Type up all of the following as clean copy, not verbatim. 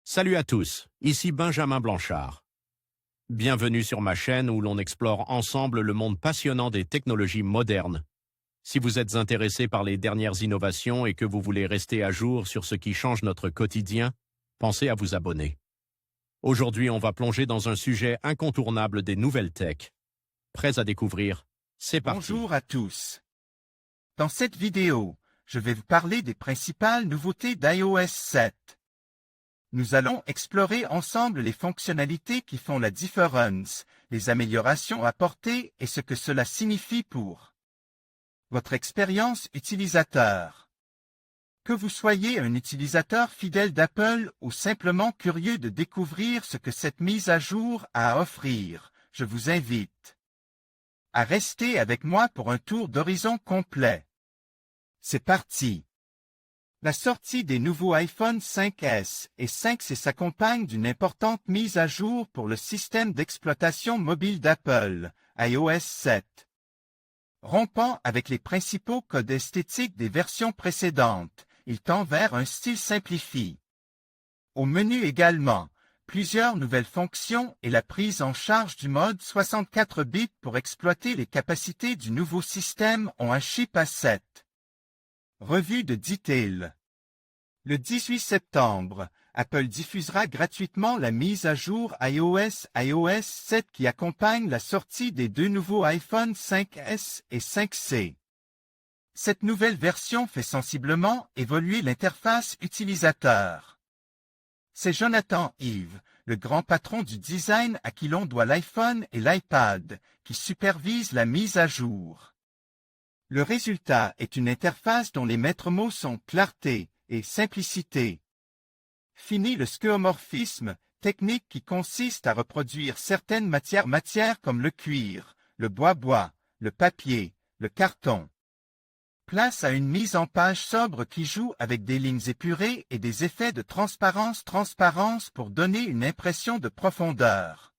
Salut à tous, ici Benjamin Blanchard. Bienvenue sur ma chaîne où l'on explore ensemble le monde passionnant des technologies modernes. Si vous êtes intéressé par les dernières innovations et que vous voulez rester à jour sur ce qui change notre quotidien, pensez à vous abonner. Aujourd'hui, on va plonger dans un sujet incontournable des nouvelles tech. Prêts à découvrir? C'est parti. Bonjour à tous. Dans cette vidéo, je vais vous parler des principales nouveautés d'iOS 7. Nous allons explorer ensemble les fonctionnalités qui font la différence, les améliorations apportées et ce que cela signifie pour votre expérience utilisateur. Que vous soyez un utilisateur fidèle d'Apple ou simplement curieux de découvrir ce que cette mise à jour a à offrir, je vous invite à rester avec moi pour un tour d'horizon complet. C'est parti! La sortie des nouveaux iPhone 5S et 5C s'accompagne d'une importante mise à jour pour le système d'exploitation mobile d'Apple, iOS 7. Rompant avec les principaux codes esthétiques des versions précédentes, il tend vers un style simplifié. Au menu également, plusieurs nouvelles fonctions et la prise en charge du mode 64 bits pour exploiter les capacités du nouveau système ont un chip A7. Revue de detail. Le 18 septembre, Apple diffusera gratuitement la mise à jour iOS 7 qui accompagne la sortie des deux nouveaux iPhone 5S et 5C. Cette nouvelle version fait sensiblement évoluer l'interface utilisateur. C'est Jonathan Ive, le grand patron du design à qui l'on doit l'iPhone et l'iPad, qui supervise la mise à jour. Le résultat est une interface dont les maîtres mots sont clarté et simplicité. Fini le skeuomorphisme, technique qui consiste à reproduire certaines matières comme le cuir, le bois, le papier, le carton. Place à une mise en page sobre qui joue avec des lignes épurées et des effets de transparence pour donner une impression de profondeur.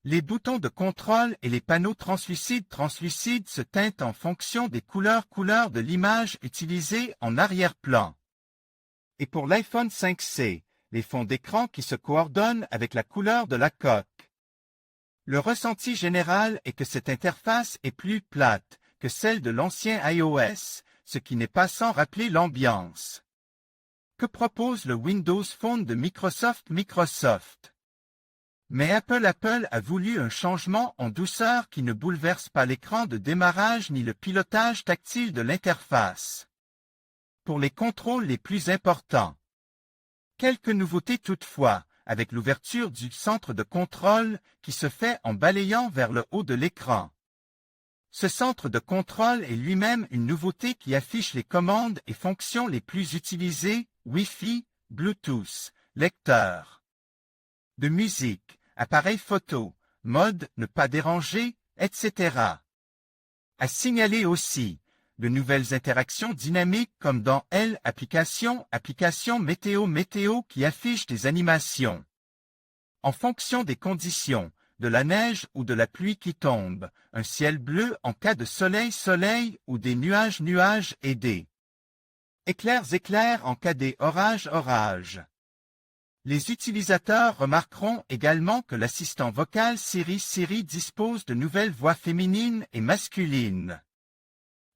Les boutons de contrôle et les panneaux translucides se teintent en fonction des couleurs de l'image utilisée en arrière-plan. Et pour l'iPhone 5C, les fonds d'écran qui se coordonnent avec la couleur de la coque. Le ressenti général est que cette interface est plus plate que celle de l'ancien iOS, ce qui n'est pas sans rappeler l'ambiance. Que propose le Windows Phone de Microsoft? Mais Apple a voulu un changement en douceur qui ne bouleverse pas l'écran de démarrage ni le pilotage tactile de l'interface. Pour les contrôles les plus importants. Quelques nouveautés toutefois, avec l'ouverture du centre de contrôle qui se fait en balayant vers le haut de l'écran. Ce centre de contrôle est lui-même une nouveauté qui affiche les commandes et fonctions les plus utilisées, Wi-Fi, Bluetooth, lecteur de musique, appareil photo, mode ne pas déranger, etc. À signaler aussi, de nouvelles interactions dynamiques comme dans application météo qui affiche des animations. En fonction des conditions, de la neige ou de la pluie qui tombe, un ciel bleu en cas de soleil ou des nuages et des éclairs en cas des orages. Les utilisateurs remarqueront également que l'assistant vocal Siri dispose de nouvelles voix féminines et masculines.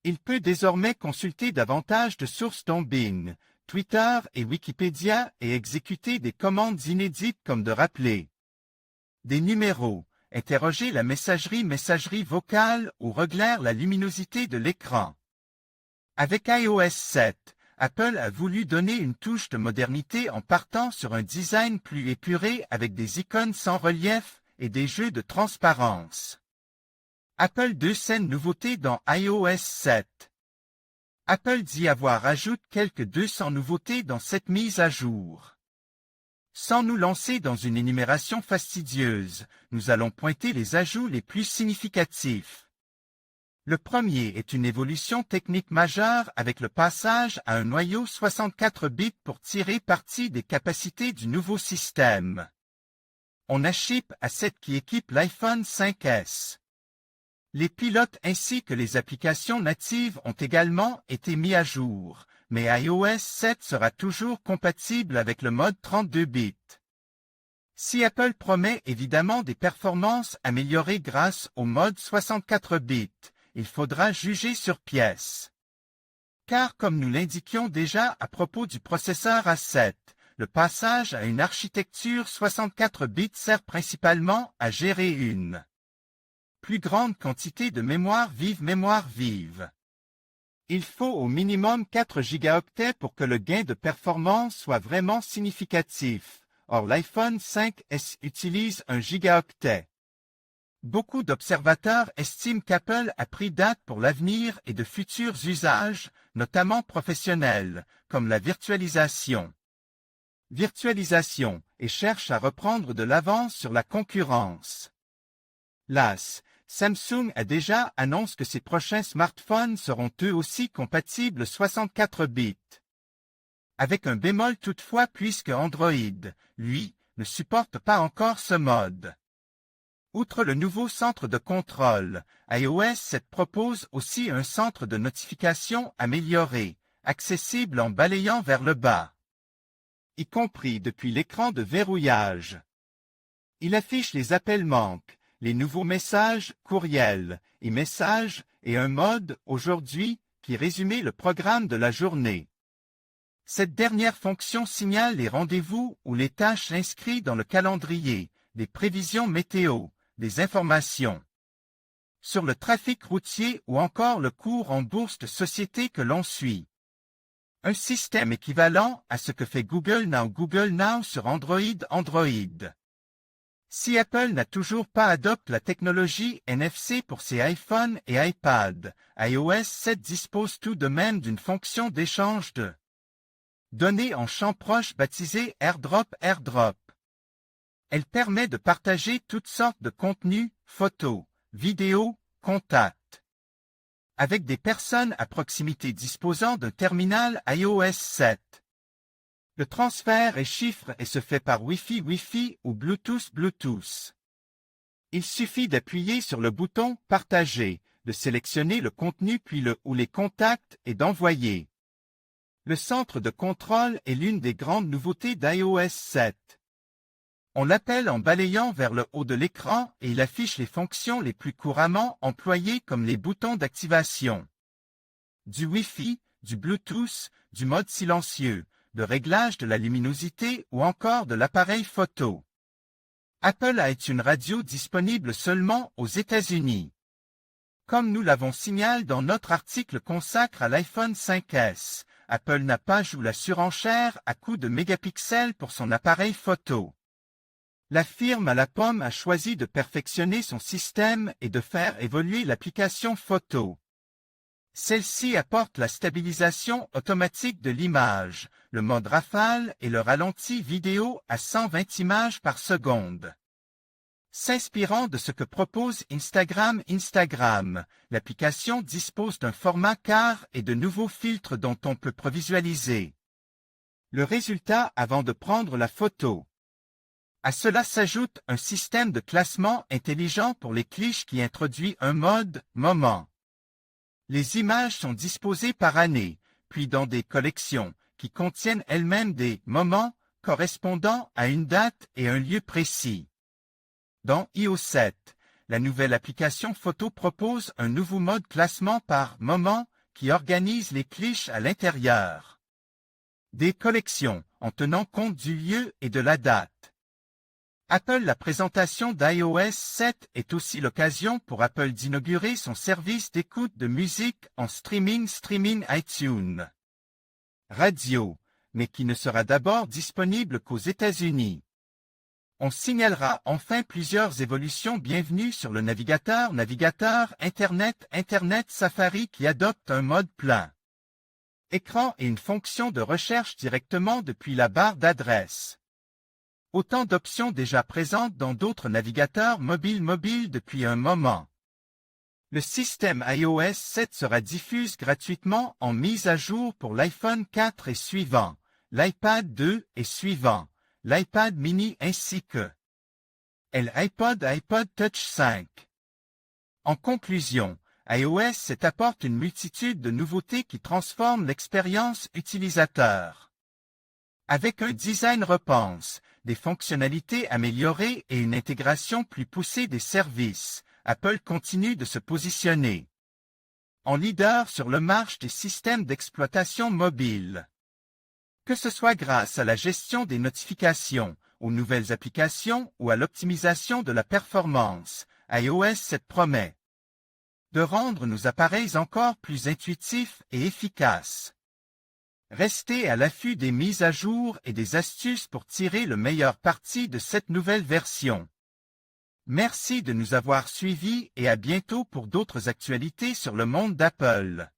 Il peut désormais consulter davantage de sources dont Bing, Twitter et Wikipédia et exécuter des commandes inédites comme de rappeler des numéros, interroger la messagerie vocale ou régler la luminosité de l'écran. Avec iOS 7, Apple a voulu donner une touche de modernité en partant sur un design plus épuré avec des icônes sans relief et des jeux de transparence. Apple 2 scènes nouveautés dans iOS 7. Apple dit avoir ajouté quelques 200 nouveautés dans cette mise à jour. Sans nous lancer dans une énumération fastidieuse, nous allons pointer les ajouts les plus significatifs. Le premier est une évolution technique majeure avec le passage à un noyau 64 bits pour tirer parti des capacités du nouveau système. On a chip A7 qui équipe l'iPhone 5S. Les pilotes ainsi que les applications natives ont également été mis à jour, mais iOS 7 sera toujours compatible avec le mode 32 bits. Si Apple promet évidemment des performances améliorées grâce au mode 64 bits, il faudra juger sur pièce. Car comme nous l'indiquions déjà à propos du processeur A7, le passage à une architecture 64 bits sert principalement à gérer une plus grande quantité de mémoire vive. Il faut au minimum 4 gigaoctets pour que le gain de performance soit vraiment significatif. Or l'iPhone 5S utilise 1 gigaoctet. Beaucoup d'observateurs estiment qu'Apple a pris date pour l'avenir et de futurs usages, notamment professionnels, comme la virtualisation, et cherchent à reprendre de l'avance sur la concurrence. Las, Samsung a déjà annoncé que ses prochains smartphones seront eux aussi compatibles 64 bits. Avec un bémol toutefois puisque Android, lui, ne supporte pas encore ce mode. Outre le nouveau centre de contrôle, iOS 7 propose aussi un centre de notification amélioré, accessible en balayant vers le bas, y compris depuis l'écran de verrouillage. Il affiche les appels manques, les nouveaux messages, courriels et messages et un mode « Aujourd'hui » qui résume le programme de la journée. Cette dernière fonction signale les rendez-vous ou les tâches inscrites dans le calendrier, des prévisions météo, des informations sur le trafic routier ou encore le cours en bourse de société que l'on suit. Un système équivalent à ce que fait Google Now sur Android. Si Apple n'a toujours pas adopté la technologie NFC pour ses iPhones et iPad, iOS 7 dispose tout de même d'une fonction d'échange de données en champ proche baptisée AirDrop. Elle permet de partager toutes sortes de contenus, photos, vidéos, contacts, avec des personnes à proximité disposant d'un terminal iOS 7. Le transfert est chiffre et se fait par Wi-Fi ou Bluetooth. Il suffit d'appuyer sur le bouton « Partager », de sélectionner le contenu puis le ou les contacts et d'envoyer. Le centre de contrôle est l'une des grandes nouveautés d'iOS 7. On l'appelle en balayant vers le haut de l'écran et il affiche les fonctions les plus couramment employées comme les boutons d'activation, du Wi-Fi, du Bluetooth, du mode silencieux, de réglage de la luminosité ou encore de l'appareil photo. Apple a une radio disponible seulement aux États-Unis. Comme nous l'avons signalé dans notre article consacré à l'iPhone 5S, Apple n'a pas joué la surenchère à coups de mégapixels pour son appareil photo. La firme à la pomme a choisi de perfectionner son système et de faire évoluer l'application photo. Celle-ci apporte la stabilisation automatique de l'image, le mode rafale et le ralenti vidéo à 120 images par seconde. S'inspirant de ce que propose Instagram, l'application dispose d'un format car et de nouveaux filtres dont on peut prévisualiser le résultat avant de prendre la photo. À cela s'ajoute un système de classement intelligent pour les clichés qui introduit un mode « moment ». Les images sont disposées par année, puis dans des collections, qui contiennent elles-mêmes des « moments » correspondant à une date et un lieu précis. Dans iOS 7, la nouvelle application photo propose un nouveau mode classement par « moment » qui organise les clichés à l'intérieur des collections, en tenant compte du lieu et de la date. La présentation d'iOS 7 est aussi l'occasion pour Apple d'inaugurer son service d'écoute de musique en streaming iTunes Radio, mais qui ne sera d'abord disponible qu'aux États-Unis. On signalera enfin plusieurs évolutions bienvenues sur le navigateur Internet Safari qui adopte un mode plein écran et une fonction de recherche directement depuis la barre d'adresse. Autant d'options déjà présentes dans d'autres navigateurs mobiles depuis un moment. Le système iOS 7 sera diffusé gratuitement en mise à jour pour l'iPhone 4 et suivant, l'iPad 2 et suivant, l'iPad mini ainsi que l'iPod Touch 5. En conclusion, iOS 7 apporte une multitude de nouveautés qui transforment l'expérience utilisateur. Avec un design repense, des fonctionnalités améliorées et une intégration plus poussée des services, Apple continue de se positionner en leader sur le marché des systèmes d'exploitation mobile. Que ce soit grâce à la gestion des notifications, aux nouvelles applications ou à l'optimisation de la performance, iOS 7 promet de rendre nos appareils encore plus intuitifs et efficaces. Restez à l'affût des mises à jour et des astuces pour tirer le meilleur parti de cette nouvelle version. Merci de nous avoir suivis et à bientôt pour d'autres actualités sur le monde d'Apple.